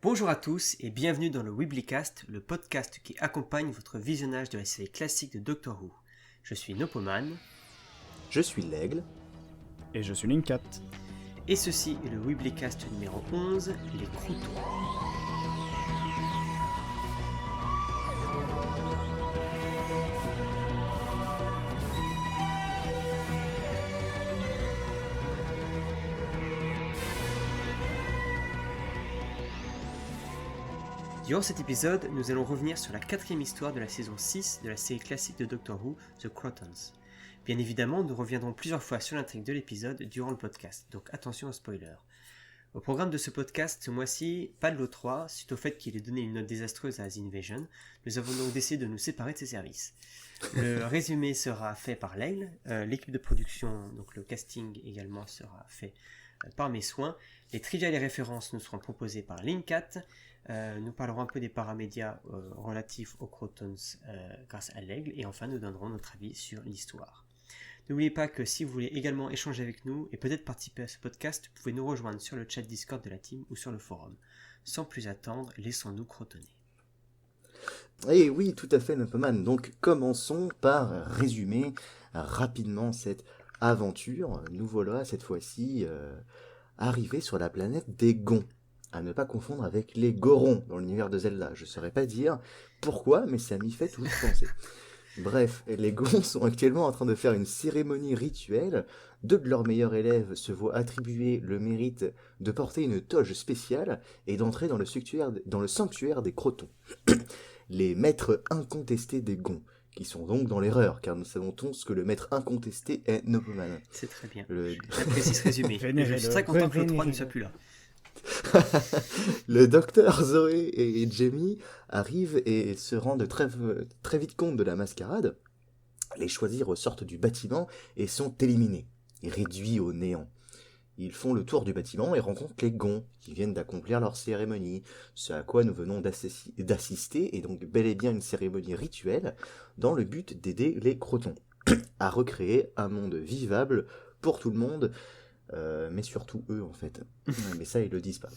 Bonjour à tous et bienvenue dans le Weeblycast, le podcast qui accompagne votre visionnage de la série classique de Doctor Who. Je suis Nopoman. Je suis l'Aigle. Et je suis Linkat. Et ceci est le Weeblycast numéro 11, les croutons. Durant cet épisode, nous allons revenir sur la quatrième histoire de la saison 6 de la série classique de Doctor Who, The Crotons. Bien évidemment, nous reviendrons plusieurs fois sur l'intrigue de l'épisode durant le podcast, donc attention aux spoilers. Au programme de ce podcast, ce mois-ci, pas de l'O3, suite au fait qu'il ait donné une note désastreuse à The Invasion. Nous avons donc décidé de nous séparer de ses services. Le résumé sera fait par l'Aigle, l'équipe de production, donc le casting également sera fait par mes soins. Les trivia et les références nous seront proposés par Linkat. Nous parlerons un peu des paramédias relatifs aux Crotons grâce à l'Aigle. Et enfin, nous donnerons notre avis sur l'histoire. N'oubliez pas que si vous voulez également échanger avec nous et peut-être participer à ce podcast, vous pouvez nous rejoindre sur le chat Discord de la team ou sur le forum. Sans plus attendre, laissons-nous crotonner. Et oui, tout à fait, Nopoman. Donc, commençons par résumer rapidement cette aventure. Nous voilà, cette fois-ci, arrivés sur la planète des Gonds. À ne pas confondre avec les Gorons dans l'univers de Zelda. Je ne saurais pas dire pourquoi, mais ça m'y fait toujours penser. Bref, les Gonds sont actuellement en train de faire une cérémonie rituelle. Deux de leurs meilleurs élèves se voient attribuer le mérite de porter une toge spéciale et d'entrer dans le sanctuaire des Crotons. Les maîtres incontestés des Gonds, qui sont donc dans l'erreur, car nous savons tous que le maître incontesté est Nopoman. C'est très bien. J'apprécie ce résumé. Je suis très content que le 3 ne soit plus là. Le docteur Zoé et Jamie arrivent et se rendent très vite compte de la mascarade. Les choisirs sortent du bâtiment et sont éliminés, réduits au néant. Ils font le tour du bâtiment et rencontrent les Gonds, qui viennent d'accomplir leur cérémonie, ce à quoi nous venons d'assister est donc bel et bien une cérémonie rituelle, dans le but d'aider les Crotons à recréer un monde vivable pour tout le monde, mais surtout eux en fait. Mais ça, ils le disent pas.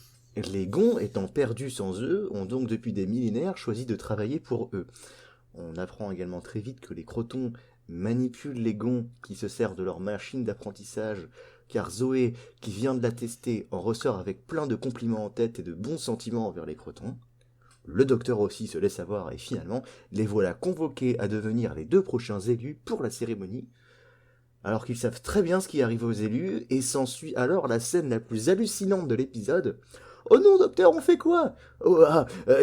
Les Gonds, étant perdus sans eux, ont donc depuis des millénaires choisi de travailler pour eux. On apprend également très vite que les Crotons manipulent les Gonds qui se servent de leur machine d'apprentissage, car Zoé, qui vient de la tester, en ressort avec plein de compliments en tête et de bons sentiments envers les Crotons. Le docteur aussi se laisse avoir et finalement, les voilà convoqués à devenir les 2 prochains élus pour la cérémonie, alors qu'ils savent très bien ce qui arrive aux élus, et s'ensuit alors la scène la plus hallucinante de l'épisode. « Oh non, docteur, on fait quoi ?»«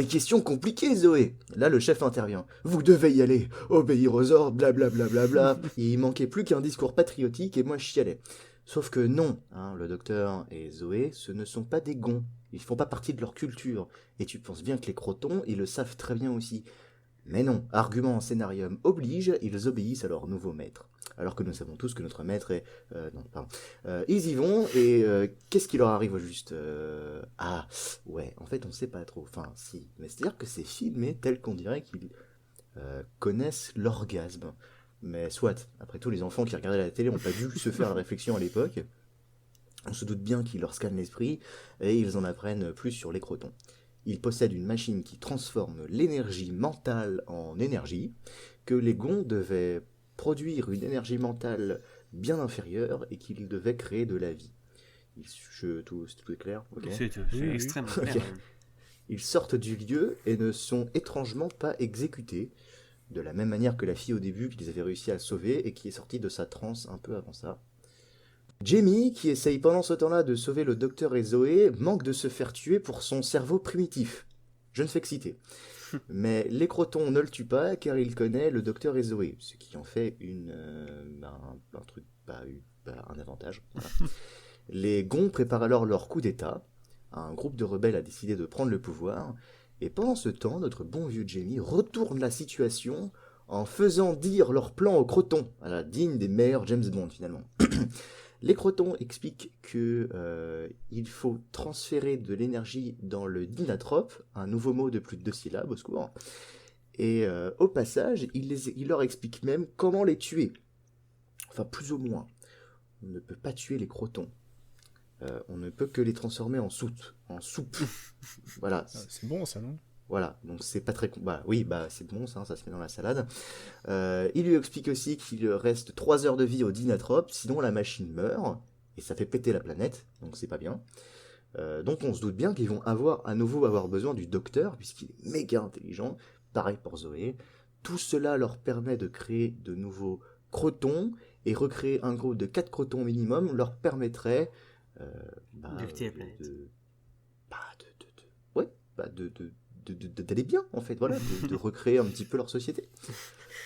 question compliquée, Zoé !» Là, le chef intervient. « Vous devez y aller, obéir aux ordres, blablabla. Bla, bla, bla. » Il manquait plus qu'un discours patriotique, et moi je chialais. Sauf que non, le docteur et Zoé, ce ne sont pas des Gonds. Ils font pas partie de leur culture. Et tu penses bien que les Crotons, ils le savent très bien aussi. Mais non, argument en scénarium oblige, ils obéissent à leur nouveau maître. Alors que nous savons tous que notre maître est... ils y vont, et qu'est-ce qui leur arrive au juste Ah, ouais, en fait on sait pas trop. Enfin, si. Mais c'est-à-dire que c'est filmé tel qu'on dirait qu'ils connaissent l'orgasme. Mais soit, après tout, les enfants qui regardaient la télé n'ont pas dû se faire la réflexion à l'époque. On se doute bien qu'ils leur scannent l'esprit, et ils en apprennent plus sur les Crotons. Ils possèdent une machine qui transforme l'énergie mentale en énergie, que les Gonds devaient produire une énergie mentale bien inférieure et qu'ils devaient créer de la vie. Tout est clair, okay. C'est extrêmement clair. Okay. Ils sortent du lieu et ne sont étrangement pas exécutés, de la même manière que la fille au début qu'ils avaient réussi à sauver et qui est sortie de sa transe un peu avant ça. Jamie, qui essaye pendant ce temps-là de sauver le docteur et Zoé, manque de se faire tuer pour son cerveau primitif. Je ne fais que citer. Mais les Crotons ne le tuent pas car il connaît le docteur et Zoé, ce qui en fait un avantage. Voilà. Les Gonds préparent alors leur coup d'état. Un groupe de rebelles a décidé de prendre le pouvoir. Et pendant ce temps, notre bon vieux Jamie retourne la situation en faisant dire leur plan aux Crotons, digne des meilleurs James Bond finalement. Les Crotons expliquent qu'il faut transférer de l'énergie dans le dynatrope, un nouveau mot de plus de 2 syllabes, au secours. Et au passage, il leur explique même comment les tuer. Enfin, plus ou moins. On ne peut pas tuer les Crotons. on ne peut que les transformer en soupe. Voilà. C'est bon ça, non? Voilà, donc c'est pas très... oui, c'est bon, ça se met dans la salade. Il lui explique aussi qu'il reste 3 heures de vie au Dynatrope, sinon la machine meurt, et ça fait péter la planète, donc c'est pas bien. Donc on se doute bien qu'ils vont à nouveau avoir besoin du docteur, puisqu'il est méga intelligent, pareil pour Zoé. Tout cela leur permet de créer de nouveaux crotons, et recréer un groupe de 4 crotons minimum leur permettrait... de quitter la planète. D'aller bien, en fait, voilà, de recréer un petit peu leur société.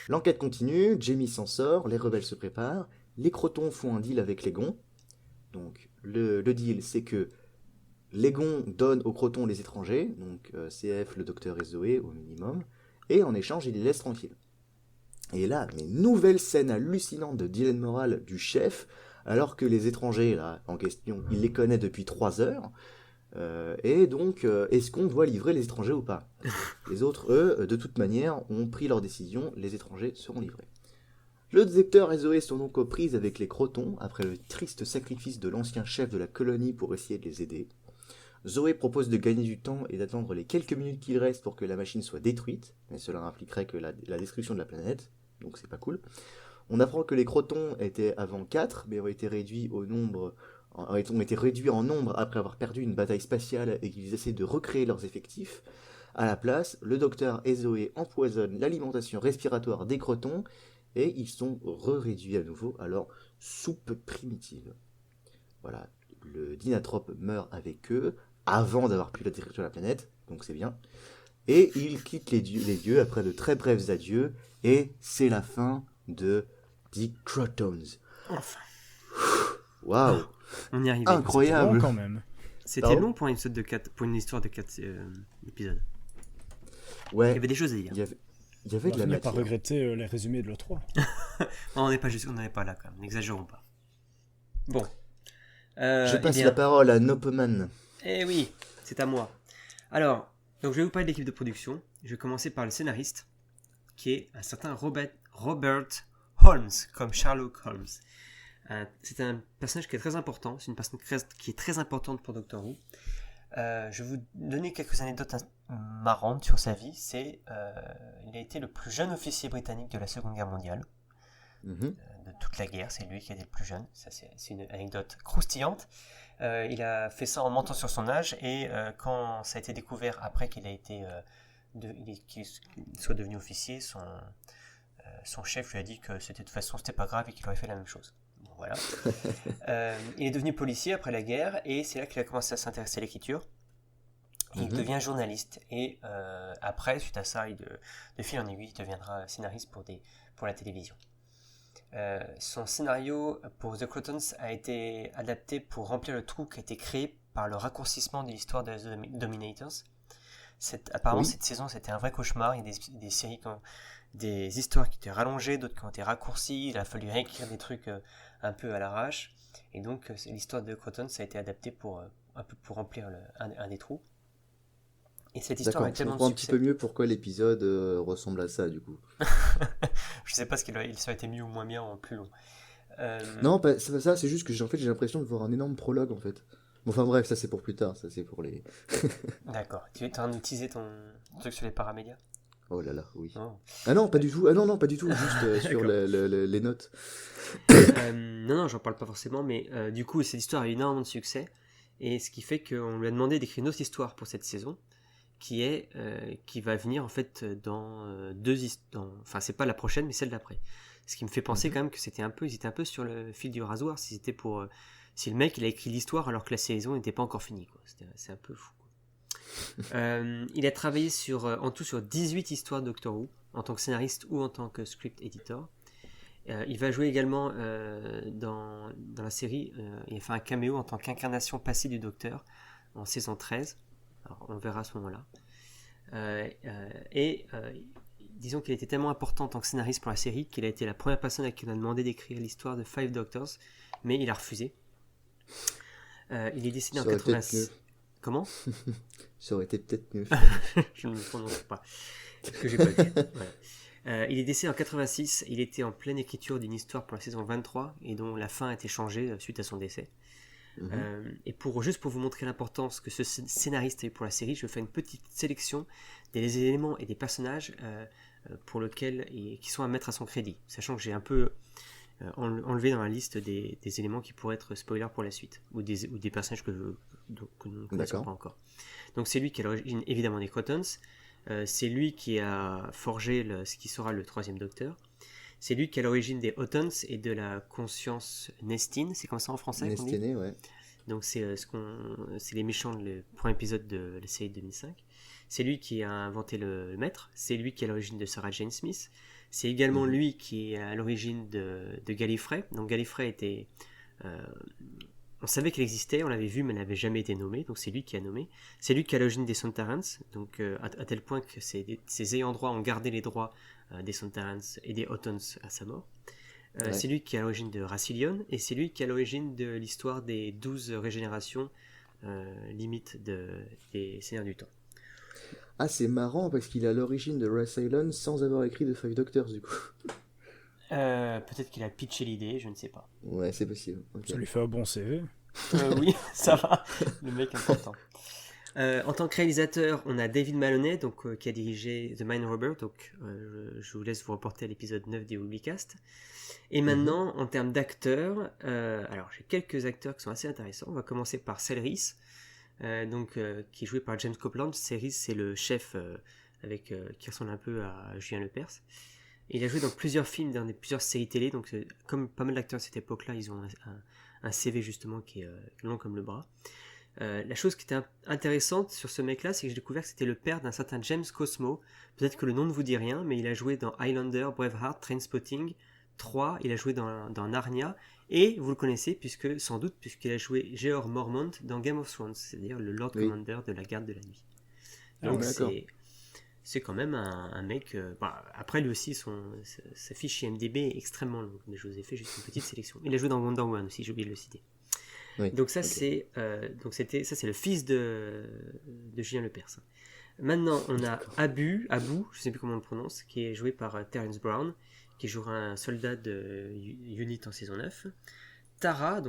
L'enquête continue, Jamie s'en sort, les rebelles se préparent, les crotons font un deal avec les Gonds. Donc, le deal, c'est que les Gonds donnent aux crotons les étrangers, donc CF, le docteur et Zoé, au minimum, et en échange, ils les laissent tranquilles. Et là, mais nouvelle scène hallucinante de dilemme moral du chef, alors que les étrangers, là, en question, il les connaît depuis 3 heures, et donc, est-ce qu'on doit livrer les étrangers ou pas? Les autres, eux, de toute manière, ont pris leur décision, les étrangers seront livrés. Le docteur et Zoé sont donc aux prises avec les crotons, après le triste sacrifice de l'ancien chef de la colonie pour essayer de les aider. Zoé propose de gagner du temps et d'attendre les quelques minutes qu'il reste pour que la machine soit détruite, mais cela impliquerait que la destruction de la planète, donc c'est pas cool. On apprend que les crotons étaient avant 4, mais ont été réduits en nombre après avoir perdu une bataille spatiale et qu'ils essaient de recréer leurs effectifs. À la place, le docteur et Zoé empoisonnent l'alimentation respiratoire des crotons et ils sont réduits à nouveau à leur soupe primitive. Voilà, le Dynatrope meurt avec eux avant d'avoir pu la destruction de la planète, donc c'est bien. Et ils quittent les dieux après de très brefs adieux et c'est la fin de The Crotons. Enfin. Waouh. On y arrivait. Incroyable. C'était long quand même. C'était long pour une histoire de 4 épisodes. Ouais. Il y avait des choses à dire. Il y avait On de va la finir matière. par regretter les résumés de l'E3. On n'en est pas là quand même, n'exagérons pas. Bon. Je passe la parole à Nopeman. Eh oui, c'est à moi. Alors, donc je vais vous parler de l'équipe de production. Je vais commencer par le scénariste, qui est un certain Robert Holmes, comme Sherlock Holmes. C'est un personnage qui est très important, c'est une personne qui est très importante pour Doctor Who. Je vais vous donner quelques anecdotes marrantes sur sa vie. Il a été le plus jeune officier britannique de la Seconde Guerre mondiale, de toute la guerre, c'est lui qui était le plus jeune. Ça, c'est une anecdote croustillante. Il a fait ça en mentant sur son âge, et quand ça a été découvert après qu'il soit devenu officier, son chef lui a dit que de toute façon c'était pas grave et qu'il aurait fait la même chose. Bon, voilà. Il est devenu policier après la guerre, et c'est là qu'il a commencé à s'intéresser à l'écriture. Il devient journaliste, et après, suite à ça, de fil en aiguille, il deviendra scénariste pour la télévision. Son scénario pour The Crotons a été adapté pour remplir le trou qui a été créé par le raccourcissement de l'histoire de The Dominators. Apparemment, cette saison, c'était un vrai cauchemar. Il y a des séries des histoires qui étaient rallongées, d'autres qui ont été raccourcies. Il a fallu réécrire des trucs un peu à l'arrache. Et donc, l'histoire de Crotons a été adaptée pour remplir un des trous. Et cette histoire est tellement de succès. Je comprends un petit peu mieux pourquoi l'épisode ressemble à ça, du coup. Je sais pas il aurait été mieux ou moins bien en plus long. Non, c'est pas ça, c'est juste que j'ai l'impression de voir un énorme prologue, en fait. Bon, enfin bref, ça c'est pour plus tard, ça c'est pour les... D'accord. Tu es en train d'utiliser ton truc sur les paramédias? Oh là là, oui. Oh. Ah non, pas du tout, pas du tout, juste sur les notes. Non, j'en parle pas forcément, mais du coup, cette histoire a eu énormément de succès, et ce qui fait qu'on lui a demandé d'écrire une autre histoire pour cette saison, qui va venir en fait dans enfin c'est pas la prochaine mais celle d'après. Ce qui me fait penser quand même que ils étaient un peu sur le fil du rasoir si le mec il a écrit l'histoire alors que la saison n'était pas encore finie, quoi. C'est un peu fou, quoi. Il a travaillé en tout sur 18 histoires de Doctor Who en tant que scénariste ou en tant que script editor. Il va jouer également dans la série, il a fait un caméo en tant qu'incarnation passée du Docteur en saison 13. Alors, on verra à ce moment-là. Disons qu'il était tellement important en tant que scénariste pour la série qu'il a été la première personne à qui on a demandé d'écrire l'histoire de Five Doctors, mais il a refusé. Il est décédé en 86. Comment? Ça aurait été peut-être mieux. Je ne me prononce pas. Que j'ai pas dit. Voilà. Il est décédé en 86. Il était en pleine écriture d'une histoire pour la saison 23 et dont la fin a été changée suite à son décès. Et juste pour vous montrer l'importance que ce scénariste a eu pour la série, je fais une petite sélection des éléments et des personnages pour lesquels qui sont à mettre à son crédit, sachant que j'ai un peu enlevé dans la liste des éléments qui pourraient être spoilers pour la suite, ou des personnages que nous ne connaissons pas encore. Donc c'est lui qui est à l'origine évidemment des Crotons, c'est lui qui a forgé ce qui sera le 3e Docteur, c'est lui qui est à l'origine des Autons et de la conscience Nestine, c'est comme ça en français qu'on dit ? Nestine, ouais. Donc c'est les méchants du premier épisode de la série de 2005. C'est lui qui a inventé le maître, c'est lui qui est à l'origine de Sarah Jane Smith, c'est également lui qui est à l'origine de Gallifrey. Donc Gallifrey était... on savait qu'elle existait, on l'avait vue, mais elle n'avait jamais été nommée, donc c'est lui qui a nommé. C'est lui qui est à l'origine des Sontarans, donc à tel point que ses ayants droit ont gardé les droits des Sontarans et des Autons à sa mort. C'est lui qui est à l'origine de Racilion, et c'est lui qui est à l'origine de l'histoire des 12 régénérations limite des Seigneurs du Temps. Ah, c'est marrant parce qu'il est à l'origine de Racilion sans avoir écrit The Five Doctors, du coup. Peut-être qu'il a pitché l'idée, je ne sais pas. Ouais, c'est possible. Okay. Ça lui fait un bon CV. Oui, ça va. Le mec est important. En tant que réalisateur, on a David Maloney, donc, qui a dirigé The Mind Robber. Donc, je vous laisse vous reporter à l'épisode 9 des Wobbycast. Et maintenant, en termes d'acteurs, alors j'ai quelques acteurs qui sont assez intéressants. On va commencer par Selris, qui est joué par James Copeland. Selris, c'est le chef qui ressemble un peu à Julien Lepers. Et il a joué dans plusieurs films, dans plusieurs séries télé. Donc, comme pas mal d'acteurs à cette époque-là, ils ont un CV justement qui est long comme le bras. La chose qui était intéressante sur ce mec-là, c'est que j'ai découvert que c'était le père d'un certain James Cosmo. Peut-être que le nom ne vous dit rien, mais il a joué dans Highlander, Braveheart, Trainspotting 3, il a joué dans Narnia, et vous le connaissez sans doute puisqu'il a joué Jeor Mormont dans Game of Thrones, c'est-à-dire le Lord Commander de la Garde de la Nuit. Donc c'est quand même un mec... après lui aussi, sa fiche IMDb est extrêmement longue, mais je vous ai fait juste une petite sélection. Il a joué dans Wonder Woman aussi, j'ai oublié de le citer. Oui, donc ça c'est le fils de Julien Lepers. Maintenant on a Abu, je sais plus comment on le prononce, qui est joué par Terence Brown, qui jouera un soldat de Unit en saison 9. Tara,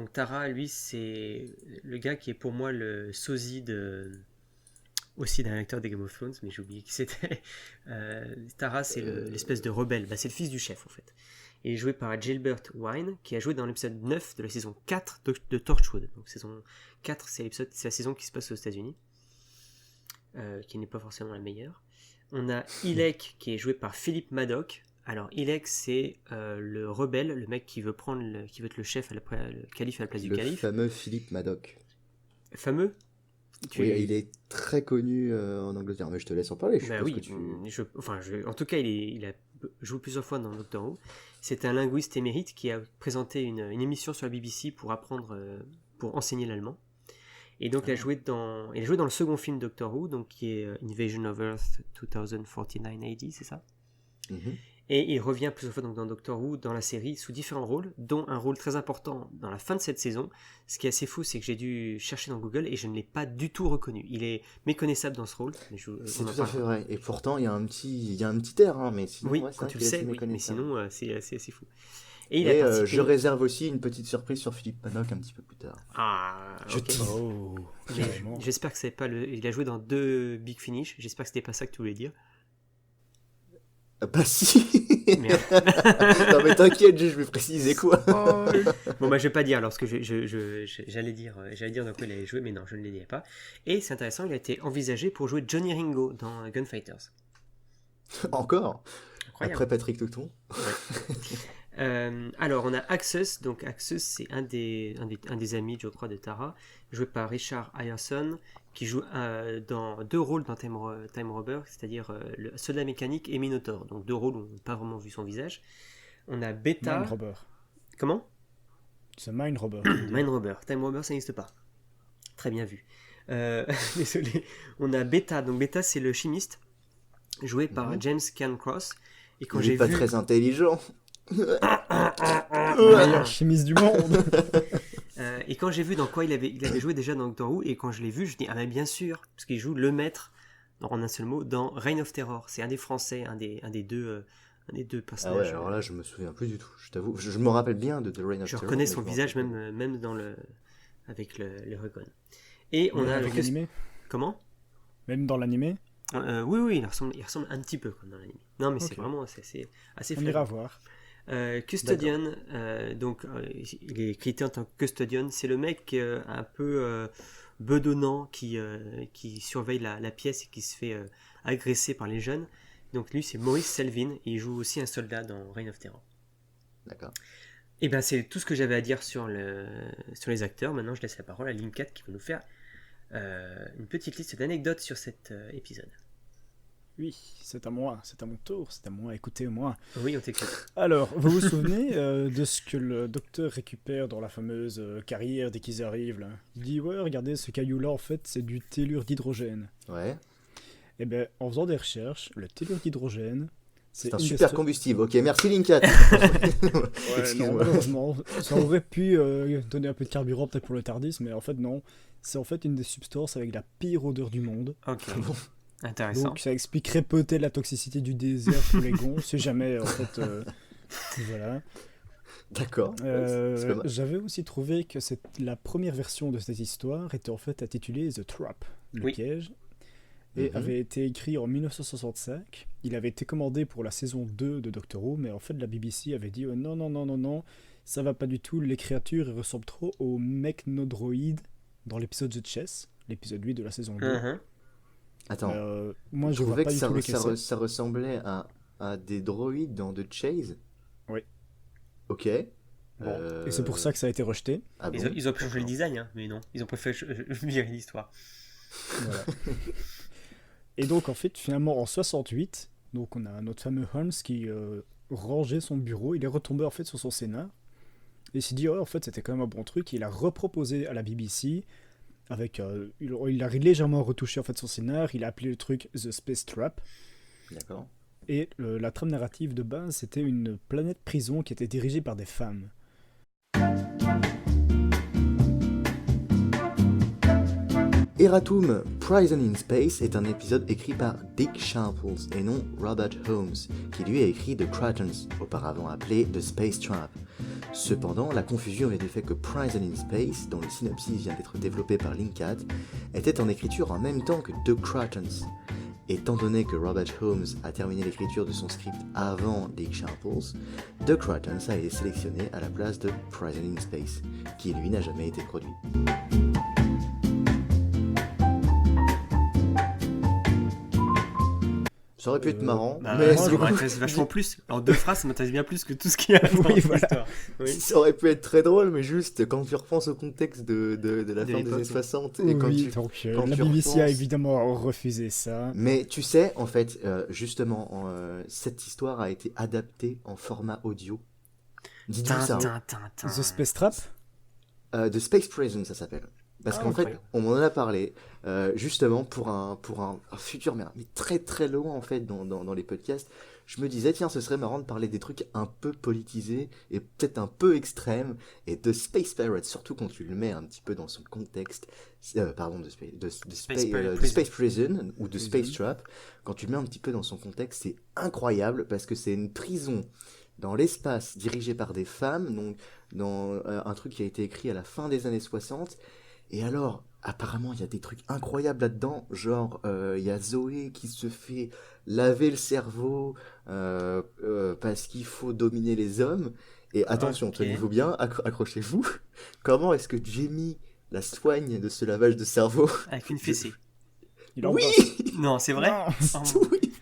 lui c'est le gars qui est pour moi le sosie aussi d'un acteur des Game of Thrones, mais j'ai oublié qui c'était. Tara c'est l'espèce de rebelle, c'est le fils du chef en fait. Il est joué par Gilbert Wine, qui a joué dans l'épisode 9 de la saison 4 de Torchwood. Donc saison 4, c'est la saison qui se passe aux États-Unis, qui n'est pas forcément la meilleure. On a Ilek, qui est joué par Philip Maddock. Alors Ilek, c'est le rebelle, le mec qui veut être le chef, le calife à la place du calife. Le fameux Philip Maddock. Fameux ? Oui, il est très connu en Angleterre, mais je te laisse en parler. En tout cas, il a joué plusieurs fois dans Doctor Who. C'est un linguiste émérite qui a présenté une émission sur la BBC pour enseigner l'allemand. Et donc, il a joué dans le second film Doctor Who, donc qui est Invasion of Earth 2049 AD, c'est ça ? Et il revient plusieurs fois dans Doctor Who, dans la série, sous différents rôles, dont un rôle très important dans la fin de cette saison. Ce qui est assez fou, c'est que j'ai dû chercher dans Google et je ne l'ai pas du tout reconnu. Il est méconnaissable dans ce rôle. C'est tout à fait vrai. Et pourtant, il y a un petit air, hein, mais sinon, oui, quand tu le sais, mais sinon, c'est assez fou. Et je réserve aussi une petite surprise sur Philippe Maddock un petit peu plus tard. Ah, ok. J'espère que c'est pas il a joué dans 2 Big Finish. J'espère que c'était pas ça que tu voulais dire. Bah si. Merde. Non mais t'inquiète, je vais préciser quoi. Bon je vais pas dire lorsque j'allais dire dans quoi il allait jouer, mais non, je ne le dirai pas. Et c'est intéressant, il a été envisagé pour jouer Johnny Ringo dans Gunfighters. Encore. Incroyable. Après Patrick Touton. Ouais. Alors on a Axus, donc Axus c'est un des amis, je crois, de Tara, joué par Richard Ayenson, qui joue dans 2 rôles dans Time Robber, c'est-à-dire le soldat mécanique et Minotaur, donc 2 rôles où on n'a pas vraiment vu son visage. On a Beta. Mind Robber. Comment ? C'est Mind Robber. Mind Robber. Time Robber, ça n'existe pas. Très bien vu. Désolé. On a Beta, donc Beta c'est le chimiste, joué par James Cairncross. Et quand il n'est pas très intelligent. Le meilleur chimiste du monde. Et quand j'ai vu dans quoi il avait joué déjà dans Doctor Who, et quand je l'ai vu, je dis mais bien sûr, parce qu'il joue le maître, en un seul mot, dans Reign of Terror. C'est un des Français, un des deux personnages. Ah ouais, alors là je me souviens plus du tout. Je t'avoue, je me rappelle bien de The Reign of Terror. Je reconnais son visage même dans avec le Recon. Et on Même a avec l'animé. Comment? Même dans l'animé. Oui, il ressemble un petit peu comme dans l'anime. Non, mais c'est Ok. vraiment assez On flagrant. ira voir. Custodian, il est crédité en tant que Custodian. C'est le mec un peu bedonnant qui surveille la pièce et qui se fait agresser par les jeunes. Donc lui, c'est Maurice Selvin et il joue aussi un soldat dans Reign of Terror. D'accord. Et bien, c'est tout ce que j'avais à dire sur les acteurs. Maintenant, je laisse la parole à Linkat qui va nous faire une petite liste d'anecdotes sur cet épisode. Oui, c'est à moi, c'est à mon tour, c'est à moi, écoutez-moi. Oui, on t'écoute. Alors, vous vous souvenez de ce que le docteur récupère dans la fameuse carrière dès qu'ils arrivent là? Il dit, ouais, regardez, ce caillou-là, en fait, c'est du tellure d'hydrogène. Ouais. Et bien, en faisant des recherches, le tellure d'hydrogène, C'est un une des super sto- combustible. Ok, merci Linkat. Ouais, non, Excuse-moi. malheureusement, ça aurait pu donner un peu de carburant peut-être pour le Tardis, mais en fait, non. C'est en fait une des substances avec la pire odeur du monde. Ok, intéressant. Donc ça expliquerait peut-être la toxicité du désert pour les gonds, si jamais en fait voilà. D'accord. C'est pas mal. J'avais aussi trouvé que la première version de cette histoire était en fait intitulée The Trap, le Oui. piège, et Mhm. avait été écrit en 1965. Il avait été commandé pour la saison 2 de Doctor Who, mais en fait la BBC avait dit non, non, non, non, non, ça va pas du tout, les créatures elles ressemblent trop aux mechnodroïdes dans l'épisode The Chess, l'épisode 8 de la saison 2. Mhm. Attends. Moi Je je vois trouvais pas que du tout lesquels c'est. ça ressemblait à des droïdes dans The Chase. Oui. Ok. Bon. Et c'est pour ça que ça a été rejeté. Ah bon Ils ont pu changer le D'accord. design, hein, mais non, ils ont préféré virer l'histoire. Voilà. Et donc en fait finalement en 68, donc on a notre fameux Holmes qui rangeait son bureau, il est retombé en fait sur son scénar et il s'est dit en fait c'était quand même un bon truc, il a reproposé à la BBC avec il a légèrement retouché en fait son scénar, il a appelé le truc The Space Trap D'accord. et la trame narrative de base c'était une planète prison qui était dirigée par des femmes. Eratum, Prison in Space est un épisode écrit par Dick Sharples et non Robert Holmes, qui lui a écrit The Crotons, auparavant appelé The Space Trap. Cependant, la confusion vient du fait que Prison in Space, dont le synopsis vient d'être développé par Linkat, était en écriture en même temps que The Crotons. Étant donné que Robert Holmes a terminé l'écriture de son script avant Dick Sharples, The Crotons a été sélectionné à la place de Prison in Space, qui lui n'a jamais été produit. Ça aurait pu être marrant, Bah, mais ça m'intéresse vachement plus. En 2 phrases, ça m'intéresse bien plus que tout ce qu'il y a dans Oui, cette voilà. histoire. Oui. ça aurait pu être très drôle, mais juste quand tu repenses au contexte de la De fin des l'époque, années oui. 60, et quand Oui, tu... donc quand la tu BBC a repenses- évidemment refusé ça. Mais tu sais, en fait, justement, cette histoire a été adaptée en format audio. Dis-toi ça. The Space Trap. The Space Prison, ça s'appelle. Parce Ah, qu'en ok. fait, on m'en a parlé, justement, pour un futur, mais très très loin, en fait, dans les podcasts. Je me disais, tiens, ce serait marrant de parler des trucs un peu politisés et peut-être un peu extrêmes. Et de Space Pirates, surtout quand tu le mets un petit peu dans son contexte, pardon, de Space Prison ou de Space Trap, quand tu le mets un petit peu dans son contexte, c'est incroyable parce que c'est une prison dans l'espace dirigée par des femmes, donc dans un truc qui a été écrit à la fin des années 60. Et alors, apparemment, il y a des trucs incroyables là-dedans, genre, il y a Zoé qui se fait laver le cerveau parce qu'il faut dominer les hommes. Et attention, Ok. tenez-vous bien, accrochez-vous. Comment est-ce que Jamie la soigne de ce lavage de cerveau? Avec une fessée. Il Oui. embrasse. Non, c'est vrai. Non. Oh, Oui.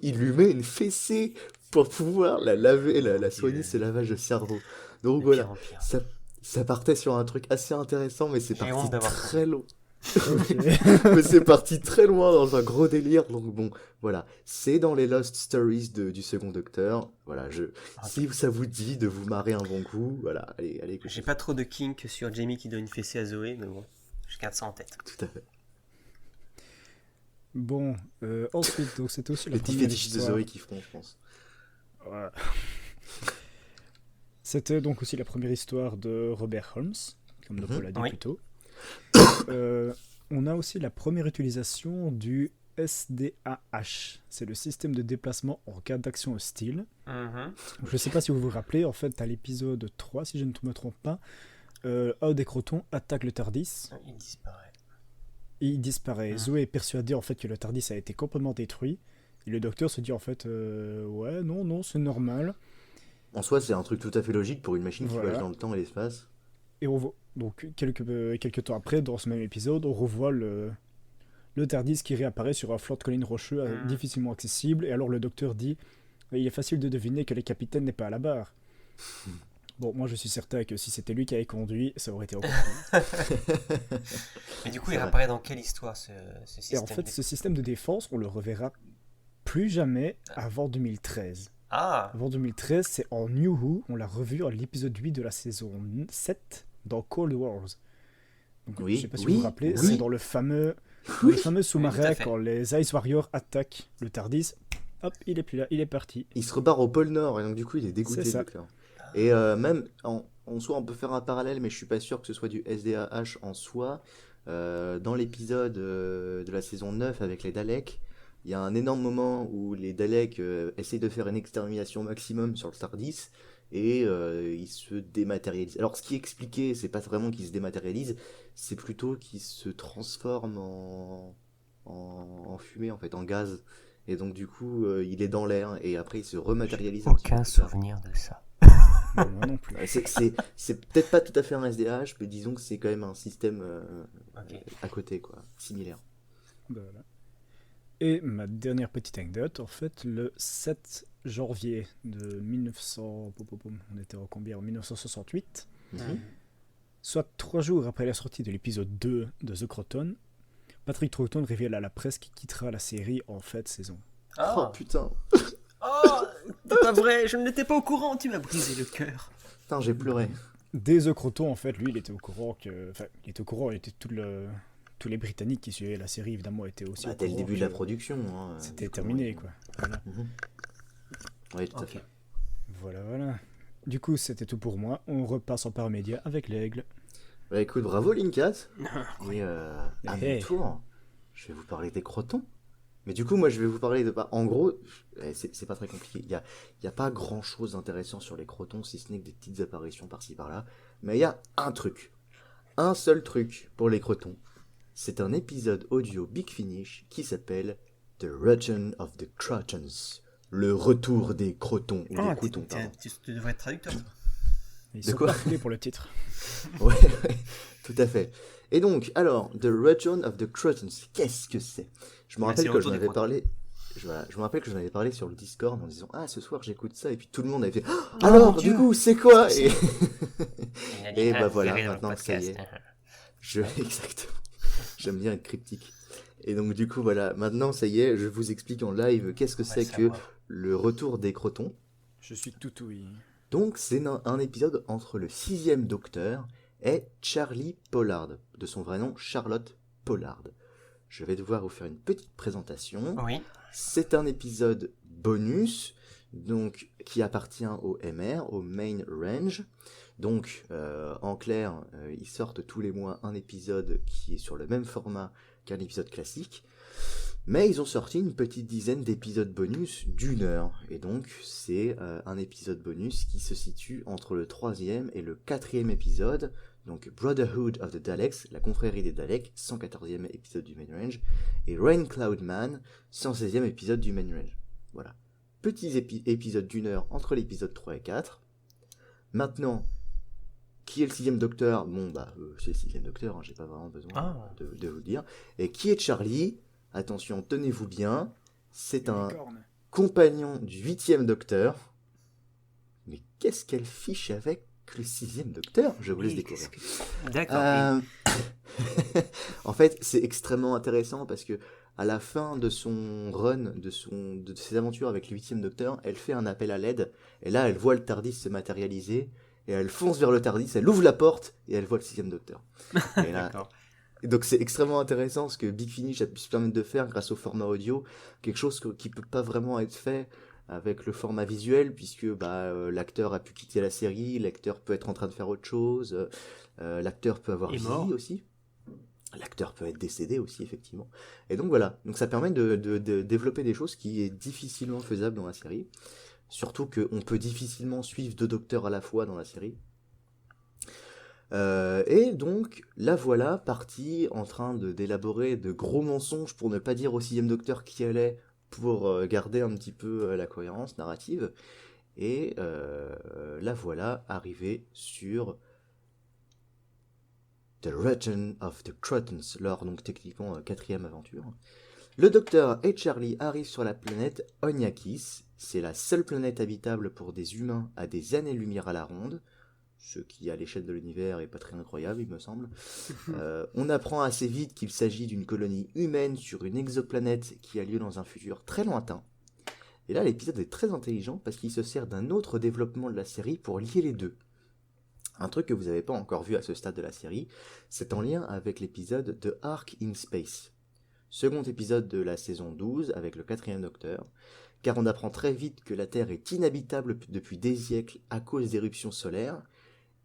Il lui met une fessée pour pouvoir la laver, la soigner ce lavage de cerveau. Donc de voilà, pire en pire. ça partait sur un truc assez intéressant, mais c'est J'ai parti honte d'avoir très loin. Ok. Mais c'est parti très loin dans un gros délire. Donc bon, voilà, c'est dans les Lost Stories du second Docteur. Voilà, si ça vous dit de vous marrer un bon coup, voilà, allez écoutez. J'ai pas trop de kink sur Jamie qui donne une fessée à Zoé, mais bon, je garde ça en tête. Tout à fait. Bon, ensuite, donc c'était aussi la Les petits première fétichistes de histoire. Zoé qui feront, je pense. Voilà. C'était donc aussi la première histoire de Robert Holmes, comme Nopo l'a dit Oui. plus tôt. On a aussi la première utilisation du SDAH. C'est le système de déplacement en cas d'action hostile. Mhm. Je ne sais pas si vous vous rappelez, en fait, à l'épisode 3, si je ne me trompe pas, un des Crotons attaque le TARDIS Il disparaît. et il disparaît. Ah. Zoé est persuadée en fait que le TARDIS a été complètement détruit. Et le docteur se dit en fait ouais, non, c'est normal. En soi, c'est un truc tout à fait logique pour une machine qui Voilà. voyage dans le temps et l'espace. Et on voit, donc quelques temps après, dans ce même épisode, on revoit le TARDIS qui réapparaît sur un flanc de colline rocheux difficilement accessible. Et alors le docteur dit il est facile de deviner que le capitaine n'est pas à la barre. Bon, moi je suis certain que si c'était lui qui avait conduit, ça aurait été encore pire. Mais du coup, C'est il vrai. réapparaît dans quelle histoire ce Et système en fait, de- ce système de défense, on le reverra plus jamais avant 2013. Ah, Avant 2013, c'est en New Who, on l'a revu à l'épisode 8 de la saison 7 dans Cold Wars. Donc, Oui, je sais pas si oui, vous vous rappelez, oui. c'est dans le fameux Oui. sous-marin tout à fait. quand les Ice Warriors attaquent le TARDIS. Hop, il est plus là, il est parti. Il se repart au pôle Nord et donc du coup il est dégoûté, C'est ça. le docteur. Et même en soi on peut faire un parallèle, mais je suis pas sûr que ce soit du SDAH en soi. Dans l'épisode de la saison 9 avec les Daleks, il y a un énorme moment où les Daleks essayent de faire une extermination maximum sur le TARDIS et ils se dématérialisent. Alors ce qui est expliqué, c'est pas vraiment qu'ils se dématérialisent, c'est plutôt qu'ils se transforment en fumée, en fait, en gaz. Et donc du coup, il est dans l'air et après il se rematérialise un petit peu aucun plus tard. souvenir de ça. Non, moi non plus. C'est peut-être pas tout à fait un SDH, mais disons que c'est quand même un système Ok. à côté, quoi, similaire. Voilà. Et ma dernière petite anecdote, en fait, le 7 janvier de 1900... On était en combien en 1968, Mhm. soit 3 jours après la sortie de l'épisode 2 de The Croton, Patrick Troughton révèle à la presse qu'il quittera la série en fin de saison. Oh Ah, putain, oh, c'est pas vrai, je n'étais pas au courant, tu m'as brisé le cœur. putain, j'ai pleuré. Dès The Croton, en fait, lui, il était au courant que... Enfin, il était au courant, il était tous les Britanniques qui suivaient la série, évidemment, étaient aussi Bah, au dès le courant début de la que production. Hein, c'était du coup, terminé, ouais. quoi. Voilà. Mhm. Oui, tout à Ok. fait. Voilà. Du coup, c'était tout pour moi. On repasse en paramédia avec l'aigle. Bah écoute, bravo Linkat. Et à mon Hey. tour, je vais vous parler des Crotons. Mais du coup, moi, je vais vous parler de... bah, en gros, c'est pas très compliqué. Il y a pas grand-chose d'intéressant sur les Crotons, si ce n'est que des petites apparitions par-ci par-là. Mais il y a un truc. Un seul truc pour les Crotons. C'est un épisode audio Big Finish qui s'appelle The Return of the Crotons. Le retour des Crotons. Ou Ah, des Croutons, pardon. tu devrais être traducteur, toi. Ils De sont quoi pas foulés pour le titre. Ouais, ouais, tout à fait. Et donc, alors, The Return of the Crotons, qu'est-ce que c'est? Je me Bah, rappelle c'est le que retour j'en des avais Crotons. parlé. Je me rappelle que j'en avais parlé sur le Discord en disant ah ce soir j'écoute ça et puis tout le monde avait fait mon alors Dieu, du coup c'est quoi qu'est-ce et, Il a dit, et ah, bah vous voilà verrez dans le maintenant ça y est podcast. je exactement j'aime bien être cryptique et donc du coup voilà maintenant ça y est je vous explique en live qu'est-ce que On va c'est le que savoir. le retour des Crotons. Je suis tout oui. Donc c'est un épisode entre le sixième Docteur et Charlie Pollard, de son vrai nom Charlotte Pollard. Je vais devoir vous faire une petite présentation. Oui. C'est un épisode bonus, donc qui appartient au MR, au Main Range. Donc en clair, ils sortent tous les mois un épisode qui est sur le même format qu'un épisode classique. Mais ils ont sorti une petite dizaine d'épisodes bonus d'1 heure. Et donc, c'est un épisode bonus qui se situe entre le 3e et le 4e épisode. Donc, Brotherhood of the Daleks, la confrérie des Daleks, 114e épisode du Main Range. Et Rain Cloud Man, 116e épisode du Main Range. Voilà. Petits épisodes d'1 heure entre l'épisode 3 et 4. Maintenant, qui est le 6e Docteur? Bon, bah, c'est le 6e Docteur, hein, j'ai pas vraiment besoin de vous le dire. Et qui est Charlie? Attention, tenez-vous bien, c'est un compagnon du 8e Docteur. Mais qu'est-ce qu'elle fiche avec le 6e Docteur? Je vous laisse découvrir. D'accord. En fait, c'est extrêmement intéressant parce que à la fin de son run, de ses aventures avec le 8e Docteur, elle fait un appel à l'aide. Et là, elle voit le TARDIS se matérialiser. Et elle fonce vers le TARDIS, elle ouvre la porte et elle voit le 6e Docteur. Et là, D'accord. donc c'est extrêmement intéressant ce que Big Finish a pu se permettre de faire grâce au format audio, quelque chose qui peut pas vraiment être fait avec le format visuel puisque l'acteur a pu quitter la série, l'acteur peut être en train de faire autre chose, l'acteur peut avoir Et vieilli mort. aussi, l'acteur peut être décédé aussi effectivement. Et donc voilà, donc ça permet de développer des choses qui est difficilement faisable dans la série, surtout qu'on peut difficilement suivre 2 docteurs à la fois dans la série. Et donc, la voilà partie en train d'élaborer de gros mensonges pour ne pas dire au 6e docteur qui elle est, pour garder un petit peu la cohérence narrative. Et la voilà arrivée sur The Return of the Crotons, leur donc techniquement 4e aventure. Le docteur et Charlie arrivent sur la planète Onyakis. C'est la seule planète habitable pour des humains à des années-lumière à la ronde. Ce qui, à l'échelle de l'univers, est pas très incroyable, il me semble. On apprend assez vite qu'il s'agit d'une colonie humaine sur une exoplanète qui a lieu dans un futur très lointain. Et là, l'épisode est très intelligent parce qu'il se sert d'un autre développement de la série pour lier les deux. Un truc que vous n'avez pas encore vu à ce stade de la série, c'est en lien avec l'épisode de Ark in Space. Second épisode de la saison 12 avec le 4e docteur, car on apprend très vite que la Terre est inhabitable depuis des siècles à cause d'éruptions solaires,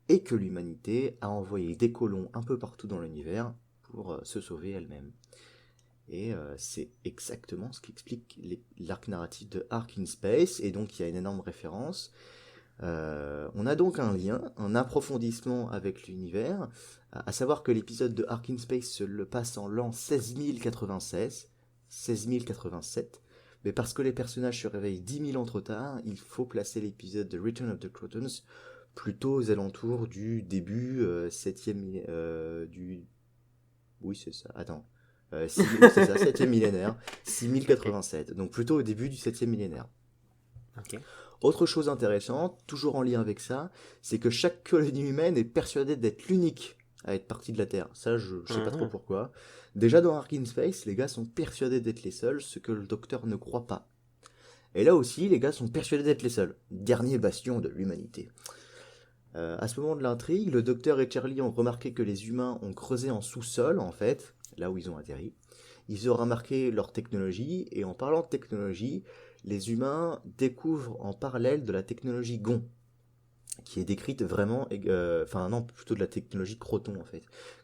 et que l'humanité a envoyé des colons un peu partout dans l'univers pour se sauver elle-même. Et c'est exactement ce qui explique l'arc narratif de Ark in Space, et donc il y a une énorme référence. On a donc un lien, un approfondissement avec l'univers, à savoir que l'épisode de Ark in Space se le passe en l'an 16096, 16087, mais parce que les personnages se réveillent 10 000 ans trop tard, il faut placer l'épisode de Return of the Crotons plutôt aux alentours du début 7e du... Oui, c'est ça, attends. C'est ça, 7e millénaire, 6087, donc plutôt au début du 7e millénaire. Ok. Autre chose intéressante, toujours en lien avec ça, c'est que chaque colonie humaine est persuadée d'être l'unique à être partie de la Terre. Ça, je sais pas trop pourquoi. Déjà dans Ark in Space, les gars sont persuadés d'être les seuls, ce que le docteur ne croit pas. Et là aussi, les gars sont persuadés d'être les seuls. Dernier bastion de l'humanité. À ce moment de l'intrigue, le docteur et Charlie ont remarqué que les humains ont creusé en sous-sol, en fait, là où ils ont atterri. Ils ont remarqué leur technologie, et en parlant de technologie, les humains découvrent en parallèle de la technologie GON, qui est décrite vraiment, plutôt de la technologie Croton en fait,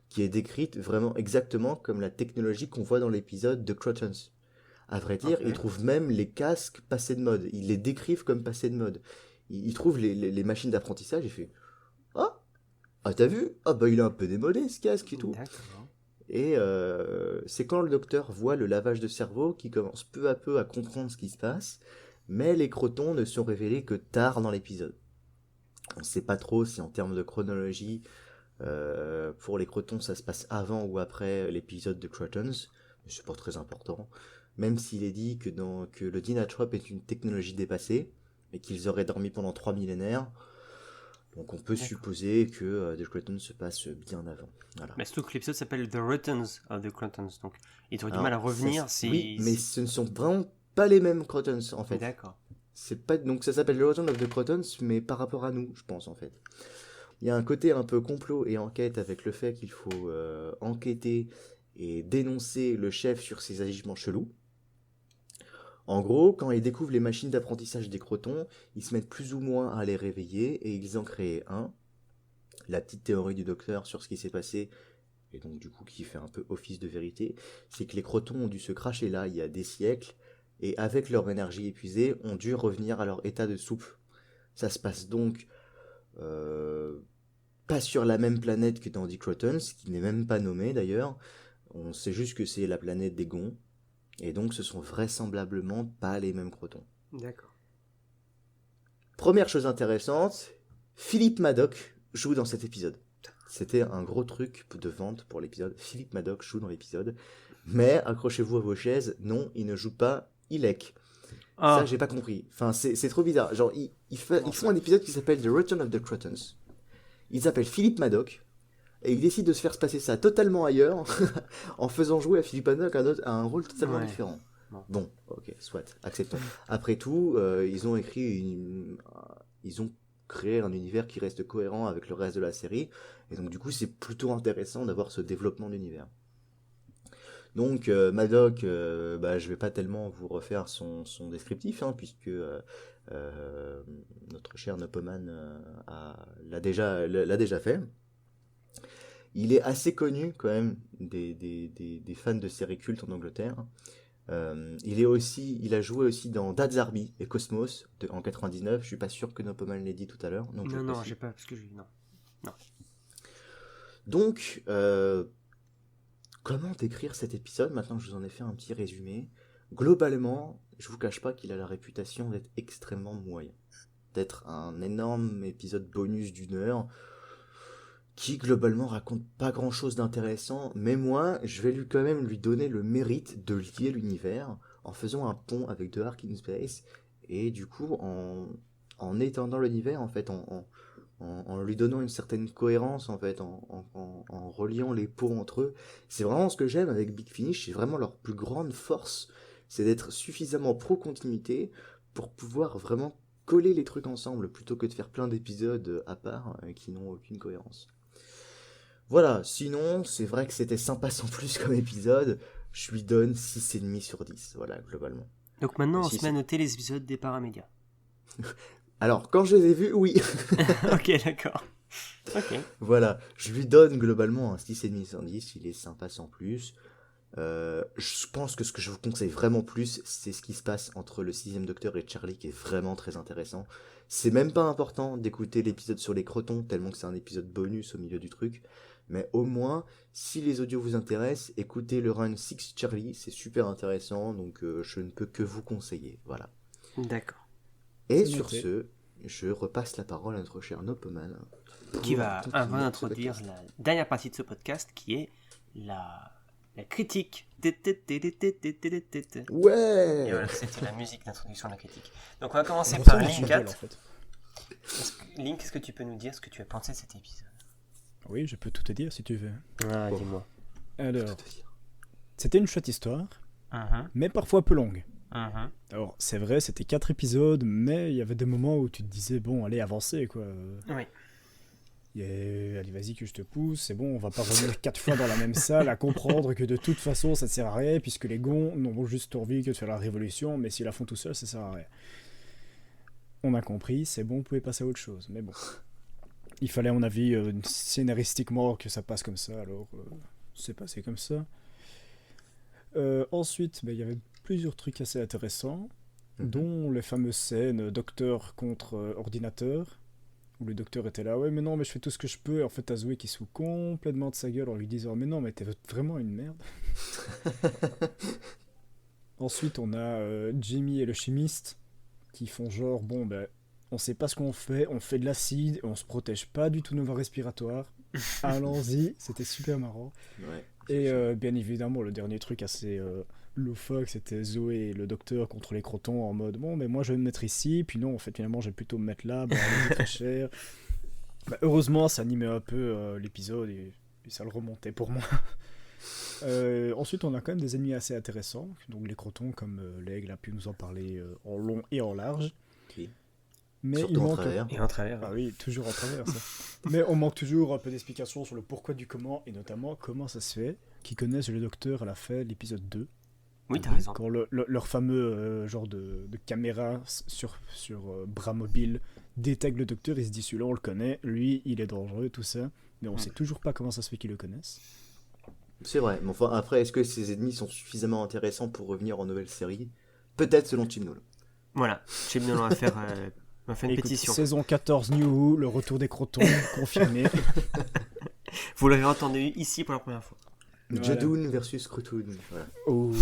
qui est décrite vraiment exactement comme la technologie qu'on voit dans l'épisode de Crotons. À vrai dire, ils trouvent même les casques passés de mode, ils les décrivent comme passés de mode. Ils trouvent les machines d'apprentissage et fait ah t'as vu? Ah bah il a un peu démodé ce casque et tout. D'accord. Et c'est quand le docteur voit le lavage de cerveau qu'il commence peu à peu à comprendre ce qui se passe, mais les crotons ne sont révélés que tard dans l'épisode. On ne sait pas trop si en termes de chronologie, pour les crotons ça se passe avant ou après l'épisode de Crotons, mais c'est pas très important. Même s'il est dit que le Dynatrope est une technologie dépassée, et qu'ils auraient dormi pendant 3 millénaires, donc on peut supposer que The Crotons se passe bien avant. Voilà. Mais surtout que l'épisode s'appelle The Returns of the Crotons, donc ils auraient du mal à revenir si... Oui, mais ce ne sont vraiment pas les mêmes Crotons en fait. D'accord. C'est pas... Donc ça s'appelle The Return of the Crotons, mais par rapport à nous, je pense en fait. Il y a un côté un peu complot et enquête avec le fait qu'il faut enquêter et dénoncer le chef sur ses agissements chelous. En gros, quand ils découvrent les machines d'apprentissage des crotons, ils se mettent plus ou moins à les réveiller et ils en créent un. La petite théorie du docteur sur ce qui s'est passé, et donc du coup qui fait un peu office de vérité, c'est que les crotons ont dû se cracher là il y a des siècles, et avec leur énergie épuisée, ont dû revenir à leur état de soupe. Ça se passe donc pas sur la même planète que dans The Crotons, qui n'est même pas nommée d'ailleurs. On sait juste que c'est la planète des Gonds. Et donc ce sont vraisemblablement pas les mêmes crotons. D'accord. Première chose intéressante, Philippe Madoc joue dans cet épisode. C'était un gros truc de vente pour l'épisode. Philippe Madoc joue dans l'épisode. Mais accrochez-vous à vos chaises, non, il ne joue pas Ilek. Ça, j'ai pas compris. Enfin, c'est trop bizarre. Genre, ils font un épisode qui s'appelle The Return of the Crotons. Ils s'appellent Philippe Madoc. Et ils décident de se faire se passer ça totalement ailleurs en faisant jouer à Philippe Madoc à un rôle totalement différent. Bon, ok, soit, acceptons. Après tout, ils ont créé un univers qui reste cohérent avec le reste de la série, et donc du coup c'est plutôt intéressant d'avoir ce développement d'univers. Donc Madoc, je vais pas tellement vous refaire son descriptif, hein, puisque notre cher Nopoman l'a déjà fait. Il est assez connu quand même des fans de séries cultes en Angleterre. Il a joué aussi dans Dad's Army et Cosmos en 99. Je suis pas sûr que Nopoman l'ait dit tout à l'heure. Non, j'ai pas, parce que non. Donc, comment décrire cet épisode? Maintenant que je vous en ai fait un petit résumé. Globalement, je vous cache pas qu'il a la réputation d'être extrêmement moyen. D'être un énorme épisode bonus d'une heure qui globalement raconte pas grand chose d'intéressant, mais moi je vais quand même lui donner le mérite de lier l'univers en faisant un pont avec The Ark in Space et du coup en étendant l'univers en fait, en lui donnant une certaine cohérence en fait, en reliant les ponts entre eux. C'est vraiment ce que j'aime avec Big Finish, c'est vraiment leur plus grande force, c'est d'être suffisamment pro-continuité pour pouvoir vraiment coller les trucs ensemble plutôt que de faire plein d'épisodes à part qui n'ont aucune cohérence. Voilà, sinon, c'est vrai que c'était sympa sans plus comme épisode. Je lui donne 6,5 sur 10, voilà, globalement. Donc maintenant, on Si, se met à c'est- noter les épisodes des Paramédias. Alors, quand je les ai vus, oui. Ok, d'accord. Ok. Voilà, je lui donne globalement un 6,5 sur 10, il est sympa sans plus. Je pense que ce que je vous conseille vraiment plus, c'est ce qui se passe entre le 6ème Docteur et Charlie, qui est vraiment très intéressant. C'est même pas important d'écouter l'épisode sur les crotons, tellement que c'est un épisode bonus au milieu du truc. Mais au moins, si les audios vous intéressent, écoutez le Run 6 Charlie, c'est super intéressant, donc je ne peux que vous conseiller. Voilà. D'accord. Et C'est sur noté. ce, je repasse la parole à notre cher Nopoman. Qui va continuer ce introduire podcast. la dernière partie de ce podcast qui est la critique. Et Ouais. voilà, c'était la musique d'introduction de la critique. Donc on va commencer On par ressent le Link jingle, 4. en fait. Link, est-ce que tu peux nous dire ce que tu as pensé de cet épisode? Oui, je peux tout te dire si tu veux. Ah, Oh. dis-moi. Alors, c'était une chouette histoire, Mhm, mais parfois un peu longue. mhm. Alors, c'est vrai, c'était 4 épisodes, mais il y avait des moments où tu te disais, bon, allez, avancez, quoi. Oui. Allez, vas-y que je te pousse, c'est bon, on va pas revenir 4 fois dans la même salle à comprendre que de toute façon, ça sert à rien, puisque les gonds n'ont juste envie que de faire la révolution, mais s'ils la font tout seuls, ça sert à rien. On a compris, c'est bon, on pouvait passer à autre chose, mais bon. Il fallait, à mon avis, scénaristiquement que ça passe comme ça, alors c'est passé comme ça. Ensuite, il y avait plusieurs trucs assez intéressants, dont les fameuses scènes docteur contre ordinateur, où le docteur était là, ouais mais non mais je fais tout ce que je peux, et en fait t'as Zoé qui se fout complètement de sa gueule en lui disant mais non mais t'es vraiment une merde. Ensuite on a Jimmy et le chimiste qui font genre bon on sait pas ce qu'on fait, on fait de l'acide, et on se protège pas du tout nos voies respiratoires. Allons-y, c'était super marrant. Ouais. Et bien évidemment, le dernier truc assez loufoque, c'était Zoé et le docteur contre les crotons en mode bon, mais moi je vais me mettre ici, puis non, en fait, finalement, je vais plutôt me mettre là, c'est très cher. Heureusement, ça animait un peu l'épisode et ça le remontait pour moi. Ensuite, on a quand même des ennemis assez intéressants, donc les crotons, comme l'aigle a pu nous en parler en long et en large. Oui. Mais Surtout il en manque. travers. Et en travers. Ah oui, toujours en travers ça. Mais on manque toujours un peu d'explications sur le pourquoi du comment, et notamment comment ça se fait qu'ils connaissent le docteur à la fin de l'épisode 2. Oui, t'as raison. Quand leur fameux genre de caméra sur bras mobile détecte le docteur, il se dit celui-là on le connaît, lui il est dangereux, tout ça. Mais on sait toujours pas comment ça se fait qu'ils le connaissent. C'est vrai, mais enfin après, est-ce que ces ennemis sont suffisamment intéressants pour revenir en nouvelle série? Peut-être selon Chibnall. Voilà, chez nous on va faire une Écoute, pétition. saison 14 New Who, le retour des crotons, confirmé. Vous l'avez entendu ici pour la première fois. Voilà. Jadoon versus Krutoon. Voilà. Oh.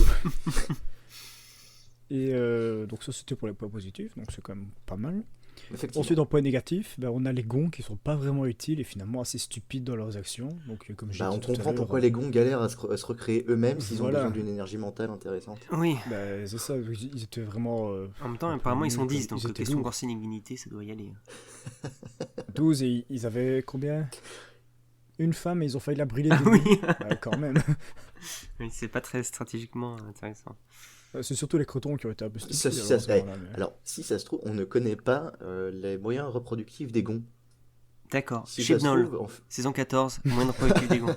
Et donc ça c'était pour les points positifs, donc c'est quand même pas mal. Effectivement. Ensuite en point négatif, on a les gonds qui sont pas vraiment utiles et finalement assez stupides dans leurs actions. Donc comme j'ai dit On tout à comprend l'heure, pourquoi les gonds galèrent à se recréer eux-mêmes s'ils Voilà. ont besoin d'une énergie mentale intéressante. Oui, c'est ça, ils étaient vraiment en même temps, apparemment ils sont 10, Ils donc étaient question lourds. consanguinité, ça doit y aller. 12 et ils avaient combien? Une femme et ils ont failli la brûler. Ah oui, Quand même. oui, c'est pas très stratégiquement intéressant. C'est surtout les crotons qui ont été un peu stupides. Ça, alors, ça, à ce moment-là, mais- Alors, si ça se trouve, on ne connaît pas les moyens reproductifs des gonds. D'accord, Si ça se Chibnall, trouve, saison 14, moindre productif des gonds.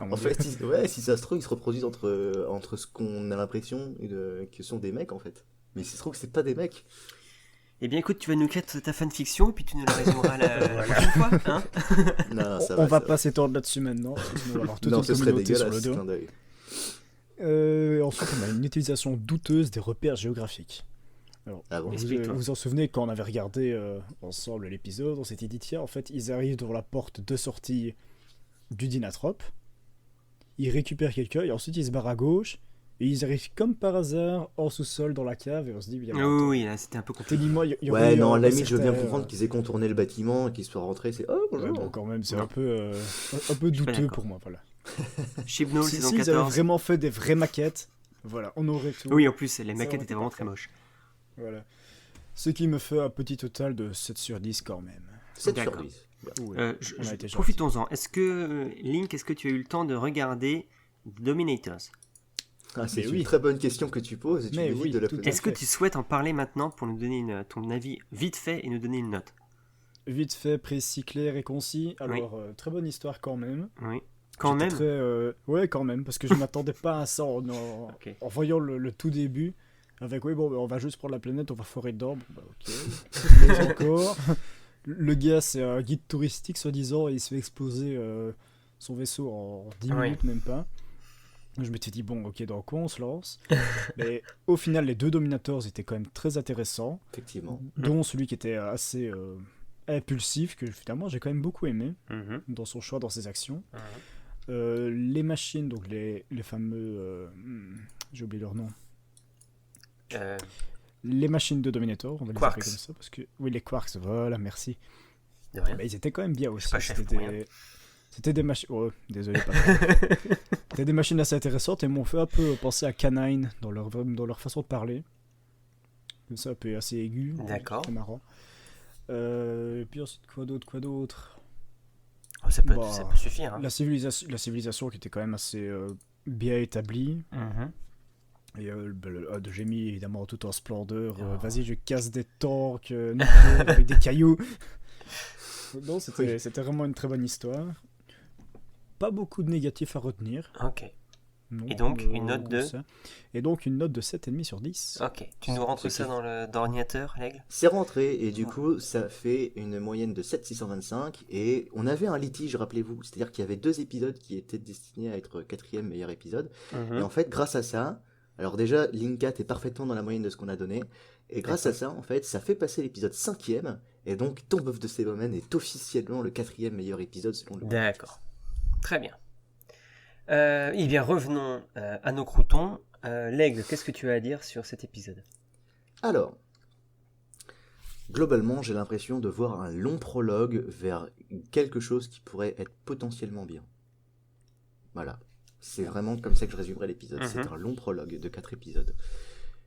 Ah, mon en Dieu. fait, si ça se trouve, ils se reproduisent entre ce qu'on a l'impression que sont des mecs, en fait. Mais si ça se trouve que c'est pas des mecs. Eh bien écoute, tu vas nous créer ta fanfiction et puis tu nous la résumeras la prochaine fois, hein. Non, ça On va ça pas s'étendre là-dessus maintenant, parce que sinon on va avoir toute Non, une ce serait communauté sur le dégueulasse, dos. clin d'œil. Ensuite, on a une utilisation douteuse des repères géographiques. Alors, Ah bon. vous Explique-toi. vous en souvenez, quand on avait regardé ensemble l'épisode, on s'était dit, tiens, en fait, ils arrivent devant la porte de sortie du Dynatrope. Ils récupèrent quelqu'un et ensuite ils se barrent à gauche. Et ils arrivent comme par hasard en sous-sol dans la cave et on se dit, Oui, là c'était un peu compliqué. dis-moi, Ouais, non, à la limite, je veux bien comprendre qu'ils aient contourné le bâtiment et qu'ils soient rentrés. C'est oh, Ouais, bonjour. bon, quand même, c'est Non. un peu suis pas douteux d'accord. pour moi, voilà. Chibnall, Si saison ils avaient 14. vraiment fait des vraies maquettes, voilà, on aurait tout. Oui, en plus, les Ça maquettes aurait étaient été vraiment parfait. très moches. Voilà. Ce qui me fait un petit total de 7 sur 10 quand même. 7 sur D'accord. 10. Ouais, on a été gentils. Profitons-en. Link, est-ce que tu as eu le temps de regarder Dominators? Ah, c'est Mais une oui. très bonne question que tu poses et tu Mais m'évites oui, de la tout poser. à Est-ce que fait. tu souhaites en parler maintenant pour nous donner ton avis vite fait et nous donner une note? Vite fait, précis, clair et concis. Alors, très bonne histoire quand même. Oui. Quand J'étais même. très, ouais, quand même, parce que je m'attendais pas à ça Ok. en voyant le tout début. Avec, oui, bon, on va juste prendre la planète, on va forer dedans. Bon, bah, ok. Mais encore. Le gars, c'est un guide touristique, soi-disant, et il se fait exploser son vaisseau en 10 Oui. minutes, même pas. Je m'étais dit, bon, ok, dans quoi on se lance? Mais au final, les deux Dominators étaient quand même très intéressants, Effectivement. dont celui qui était assez impulsif, que finalement j'ai quand même beaucoup aimé Mhm. dans son choix, dans ses actions. Mhm. Les machines, donc les fameux. J'ai oublié leur nom. Euh, Les machines de Dominator, on va les Quarks. appeler comme ça, parce que. Oui, les Quarks, voilà, merci. de rien. Bah, ils étaient quand même bien aussi. pas chef C'était pour rien. C'était des machines. Oh, désolé, pas C'était des machines assez intéressantes et m'ont fait un peu penser à Canine dans leur façon de parler. Comme ça, un peu assez aigu. D'accord. C'était marrant. Et puis ensuite, quoi d'autre Oh, ça Bah, peut suffire. Hein. la civilisation qui était quand même assez bien établie. Mhm. Et de Gémy, évidemment, tout en splendeur. Oh. Vas-y, je casse des tanks nucléaires avec des cailloux. Non, c'était vraiment une très bonne histoire. Pas beaucoup de négatifs à retenir. Ok. Non, Et donc, une note comme de ça. Et donc, une note de 7,5 sur 10. Ok. Tu nous rentres C'est ça qui dans l'ordinateur, l'aigle? C'est rentré et du coup ça fait une moyenne de 7,625 et on avait un litige, rappelez-vous, c'est-à-dire qu'il y avait 2 épisodes qui étaient destinés à être 4e meilleur épisode et en fait grâce à ça, alors déjà Linkat est parfaitement dans la moyenne de ce qu'on a donné et grâce à ça en fait ça fait passer l'épisode 5e et donc Tomb of the Cybermen est officiellement le 4e meilleur épisode selon le D'accord. Très bien. Eh bien, revenons à nos croutons. L'aigle, qu'est-ce que tu as à dire sur cet épisode? Alors, globalement, j'ai l'impression de voir un long prologue vers quelque chose qui pourrait être potentiellement bien. Voilà. C'est vraiment comme ça que je résumerai l'épisode. Mhm. C'est un long prologue de 4 épisodes.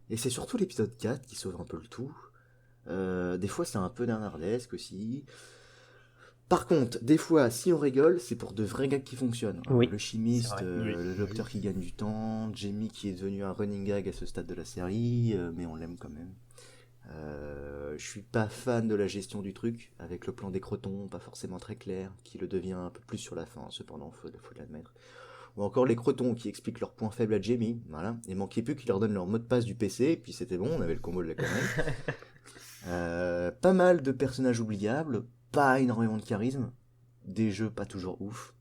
Et c'est surtout l'épisode 4 qui sauve un peu le tout. Des fois, c'est un peu nanardesque aussi. Par contre, des fois, si on rigole, c'est pour de vrais gags qui fonctionnent. Oui, Le chimiste, c'est vrai. Oui. le docteur qui gagne du temps, Jamie qui est devenu un running gag à ce stade de la série, mais on l'aime quand même. Je suis pas fan de la gestion du truc, avec le plan des crotons, pas forcément très clair, qui le devient un peu plus sur la fin, cependant, faut l'admettre. Ou encore les crotons qui expliquent leurs points faibles à Jamie, voilà. Il manquait plus qu'ils leur donnent leur mot de passe du PC, puis c'était bon, on avait le combo de la connerie. Pas mal de personnages oubliables, pas énormément de charisme, des jeux pas toujours ouf,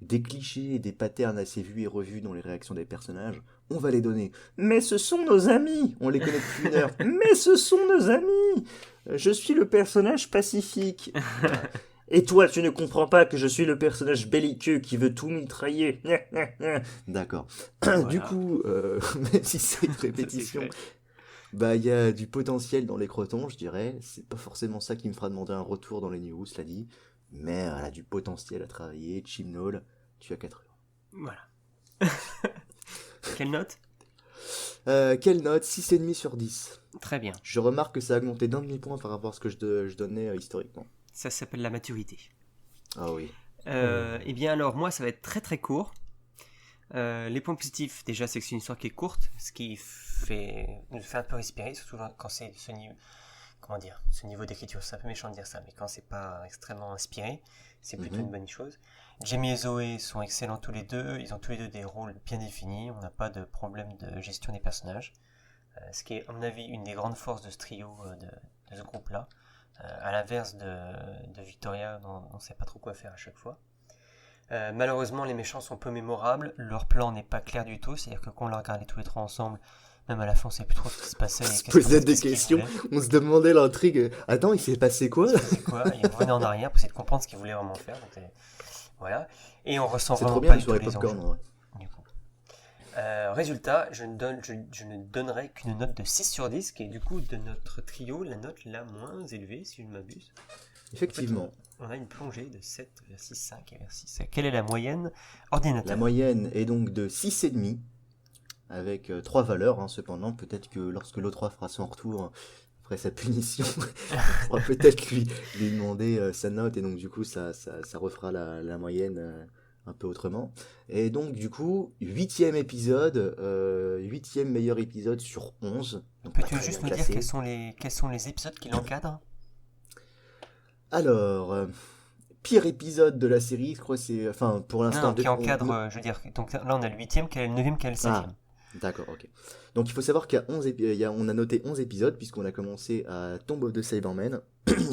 des clichés et des patterns assez vus et revus dans les réactions des personnages, on va les donner. Mais ce sont nos amis, on les connaît depuis une heure. Mais ce sont nos amis. Je suis le personnage pacifique. Et toi, tu ne comprends pas que je suis le personnage belliqueux qui veut tout mitrailler. D'accord. Voilà. Du coup, même si c'est une répétition, Ça, c'est fait. bah, il y a du potentiel dans les crotons, je dirais. C'est pas forcément ça qui me fera demander un retour dans les news, cela dit. Mais elle a du potentiel à travailler. Chibnall, tu as 4 heures. Voilà. Quelle note? Quelle note? 6,5 sur 10. Très bien. Je remarque que ça a augmenté d'un demi-point par rapport à ce que je donnais historiquement. Ça s'appelle la maturité. Ah oui. Eh bien alors, moi, ça va être très très court. Les points positifs, déjà, c'est que c'est une histoire qui est courte, ce qui nous fait un peu respirer, surtout quand c'est ce niveau d'écriture. C'est un peu méchant de dire ça, mais quand c'est pas extrêmement inspiré, c'est plutôt une bonne chose. Jamie et Zoé sont excellents tous les deux, ils ont tous les deux des rôles bien définis, on n'a pas de problème de gestion des personnages, ce qui est, à mon avis, une des grandes forces de ce trio, de ce groupe-là, à l'inverse de Victoria, dont on ne sait pas trop quoi faire à chaque fois. Malheureusement, les méchants sont peu mémorables, leur plan n'est pas clair du tout, c'est-à-dire que quand on l'a regardé tous les trois ensemble, même à la fin on ne sait plus trop ce qui se passait. On se posait des questions, on se demandait l'intrigue. Attends, il s'est passé quoi? Il revenait en arrière pour essayer de comprendre ce qu'il voulait vraiment faire. Donc, Voilà. Et on ressent C'est vraiment trop bien pas une du tout soirée les popcorn, enjeux. en vrai. Du coup. Résultat, je ne donnerai qu'une note de 6 sur 10, qui est du coup de notre trio la note la moins élevée, si je ne m'abuse. Effectivement. En fait, on a une plongée de 7,65 et vers 6. Quelle est la moyenne ordinateur? La moyenne est donc de 6,5, avec 3 valeurs, hein, cependant. Peut-être que lorsque l'O3 fera son retour, après sa punition, on pourra peut-être lui demander sa note, et donc du coup, ça refera la moyenne un peu autrement. Et donc, du coup, 8e épisode, 8e meilleur épisode sur 11. Donc pas Peux-tu très juste bien nous dire classé. quels sont les épisodes qui l'encadrent? Alors, pire épisode de la série, je crois que c'est... Enfin, pour l'instant... Non, qui encadre, je veux dire. Donc là, on a le 8e, quel est le 9e, quel est le 7e? D'accord, ok. Donc il faut savoir qu'il y a on a noté 11 épisodes, puisqu'on a commencé à Tomb of the Cybermen,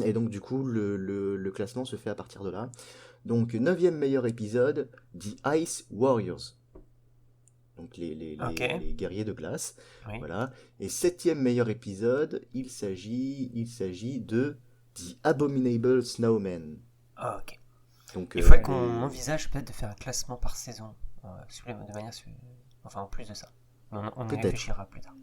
et donc du coup le classement se fait à partir de là. Donc 9e meilleur épisode, The Ice Warriors. Donc Ok. les guerriers de glace. Oui. Voilà. Et 7e meilleur épisode, il s'agit de The Abominable Snowman. Ah, ok. Donc, Il faudrait qu'on envisage peut-être de faire un classement par saison, de manière... Enfin, en plus de ça. On y Peut-être. réfléchira plus tard.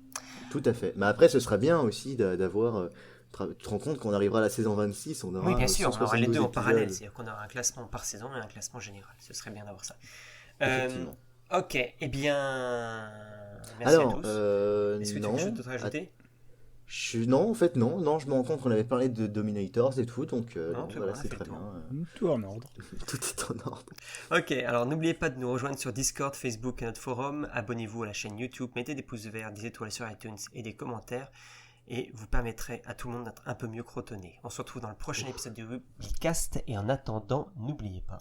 Tout à fait. Mais après, ce serait bien aussi d'avoir... tu te rends compte qu'on arrivera à la saison 26, on aura Oui, bien sûr, on aura les 172 deux en épisodes. parallèle. C'est-à-dire qu'on aura un classement par saison et un classement général. Ce serait bien d'avoir ça. Effectivement. Ok, eh bien... Merci Alors, à tous. Est-ce que tu as non. quelque chose d'autre à ajouter? Non, en fait, non. Non, je me rends compte qu'on avait parlé de Dominators et tout, donc Non, non, c'est voilà, bon, on a c'est fait très le tour. bien. Tout en ordre. Tout est en ordre. Ok, alors n'oubliez pas de nous rejoindre sur Discord, Facebook et notre forum. Abonnez-vous à la chaîne YouTube, mettez des pouces verts, des étoiles sur iTunes et des commentaires. Et vous permettrez à tout le monde d'être un peu mieux crotonné. On se retrouve dans le prochain épisode du Webcast. Et en attendant, n'oubliez pas.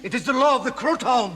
It is the law of the Crotons!